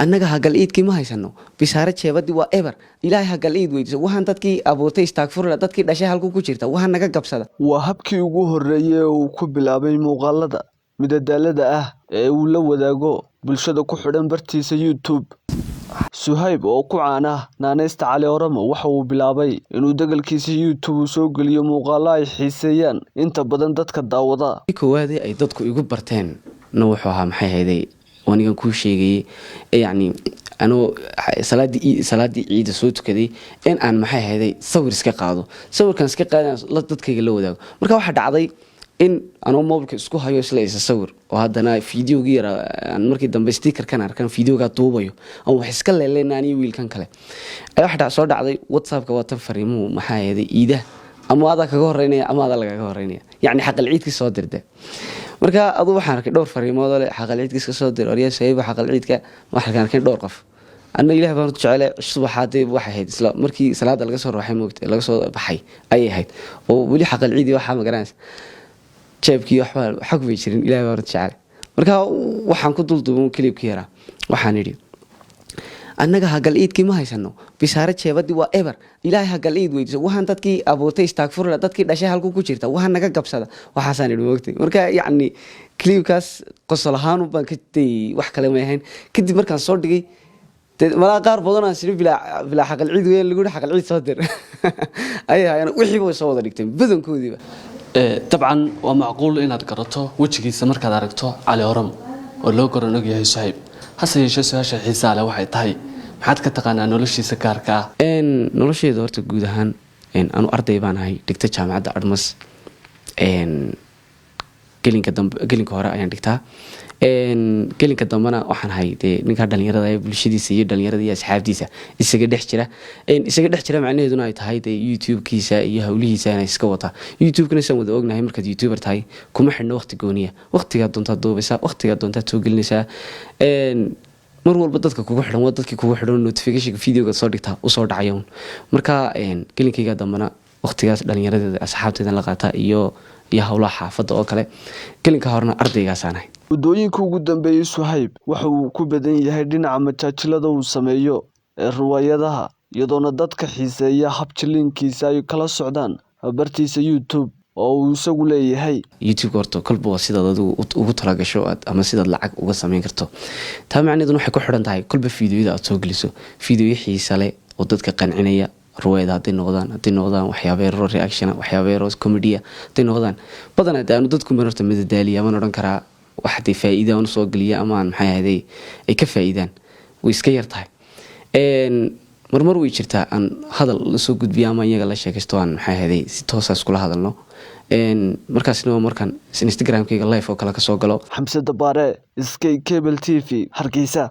annaga hagal iidkii ma haysano bisaare jeebadii waa eber ilaahay hagal iid weydiiso waxaan dadkii abuurtay istaagfurla dadkii dhashay halku ku jirta waxaan naga gabsada waa habkii ugu horeeyay uu ku bilaabay muuqaalada midadaalada ah ee uu la wadaago bulshada ku xidhan bartiisa YouTube Suhayb oo ku caana naanaysta Cali Oromo waxa uu bilaabay inuu dagalkiisa YouTube soo geliyo muuqaalo ay xiiseeyaan inta badan dadka daawada koowaad ay dadku igu barteen wuxuu ahaa maxay hayday wanigan ku sheegay yani anoo salaadii ciida soo tukaday in aan maxay hayday sawir iska qaado sawirkan iska qaadan la dadkayga la wadaago marka waxa dhacday in anoo mobilka isku hayo isla isa sawir oo hadana fiidiyoogii aan markii dambe sticker kan arkan fiidiyooga duubayo aan wax iska leeleenaaniyo wiilkan kale ay wax soo dhacday WhatsApp-ka waa tan fariimo maxay hayday ciida ama aad kaga horeynaya ama aad laga horeynaya yani xaqal ciidkii soo dirday marka adu waxaan arkay dhowr fariimood oo xaqal ciidkiis ka soo diray oriya Suhayb xaqal ciidka waxaan arkay dhowr qof anna ilaahay baan jecel subaxaadii waxay ahayd isla markii salaada laga soo raaxay moogtay laga soo baxay ay ahayd oo wali xaqal ciidi waxa ma garanaysa jeebkii waxba xaq way jirin ilaahay baan jecel marka waxaan ku dulduubay clipkii yara waxaan idhi annaga hagal iidkii ma haysano bisaare jeebadii waa eber ilaahay hagal iid weydiiso waxaan dadkii abuurtay istaagfurla dadkii dhashay halku ku jirta waxaan naga gabsada waxaasan idhi moogtay marka yani clipkaas qosol ahaan baan ka tay wax kale ma ahayn kadib markaan soo dhigay mala qaar badan aan sii bila xaqal ciid weyn lagu xaqal ciid soo dir ay hayaan wixii way soo wada dhigteen badankoodiiba طبعا ومعقول إن قرأته وجهي سمر كذا ركته على أورمو ولو قرأنا جيه سهيب هسه يشوف هالشيء حسالة واحد تهي حد كتقنا نولشي سكاركا إن نولشي دورت جودهان إن أنا أرضي بانهاي دكتور جامعة أرمس إن قلين كهراء يعني دكتور إن قلين كدمنا وحن هاي ده نكار دلني رضاي بالشدي سير دلني رضاي أصحاب ديسا إسقى دحشرة إن إسقى دحشرة معناه دون هاي تهاي ده يوتيوب كيسا يهوليه سنة إسقوطها يوتيوب كنا سمو ده وجنا هاي مركز يوتيوبر تهاي كم حنا وقت جونية وقت قدون تدو بس وقت قدون تتوقل نسا إن مرور بدتك كوجو حرام بدتك كوجو حرام نوتيفيكيشن فيديو قد صورتها وصور عيون مركا إن قلين كي قدمنا وقت قاس دلني رضاي أصحاب تدنا لقاتها iyo hawlaha xaafadda oo kale gelinka horna ardaygaasanahay wadooyinka ugu dambeeyay Suhayb waxa uu ku badan yahay dhinaca majaajilada uu sameeyo ee riwaayadaha iyadoona dadka xiiseeya habjilinkiisa ay kala socdaan bartiisa YouTube oo uu isagu leeyahay YouTube horto kolba sida dad ugu talagasho ama sida lacag uga sameyn karto taa macnaheedu waxay ku xiran tahay kolba fiidiyoda aad soo geliso fiidiyo xiiso leh oo dadka qancinaya ruwaayada hadii noqdaan waxyaabeero reaction waxyaabeero comedy hadii noqdaan badanaa aanu dadku mararta midadaaliya ma oran karaa waxay faa'iido aan soo galiya ama aan maxay ahayd ay ka faa'iidaan way iska yartahay marmar way jirtaa aan hadal la soo gudbiyo ama iyaga la sheekaysto aan maxay ahayd si toos ah isku hadalno markaasna markaan Instagram-kayga live oo kala ka soo galo Xamse Dabaare Sky Cable TV Hargeysa